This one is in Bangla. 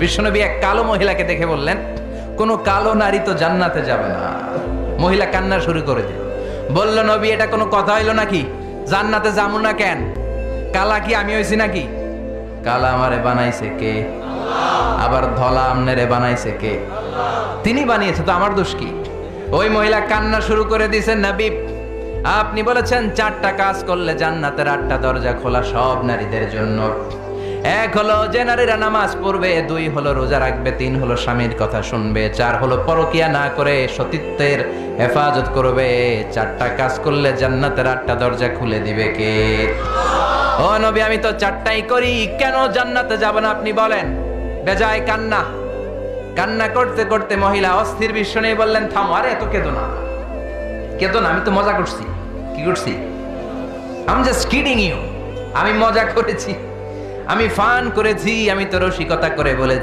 বিশ্বনবী এক কালো মহিলাকে দেখে বললেন, কোন কালো নারী তো জান্নাতে যাবে না। মহিলা কান্না শুরু করে দিল, বলল, নবী এটা কোনো কথা হইল নাকি? জান্নাতে যাবো না কেন? কালা কি আমি হইছি নাকি? কালা আমারে বানাইছে কে? আবার ধলা আমনেরে বানাইছে কে? তিনি বানিয়েছে, তো আমার দোষ কি? ওই মহিলা কান্না শুরু করে দিয়েছেন, নবী আপনি বলেছেন 4টা কাজ করলে জান্নাতের 8টা দরজা খোলা সব নারীদের জন্য। 1 হলো যে নারীরা নামাজ পড়বে, 2 হলো রোজা রাখবে, 3 হলো স্বামীর কথা শুনবে, 4 হলো পরকিয়া না করে সতীত্বের হেফাজত করবে। 4টা কাজ করলে জান্নাতের 8টা দরজা খুলে দিবে কে? ও নবী আমি তো 4টাই করি, কেন জান্নাতে যাব না আপনি বলেন? বেজায় কান্না, কান্না করতে করতে মহিলা অস্থির। বিশ্ব নেই বললেন, থামো, আরে এত কেঁদো না, কেঁদো না, আমি তো মজা করছি। কি করছি? I am just kidding you. আমি মজা করেছি, আমি ফান করেছি, আমি তো রসিকতা করে বলেছি।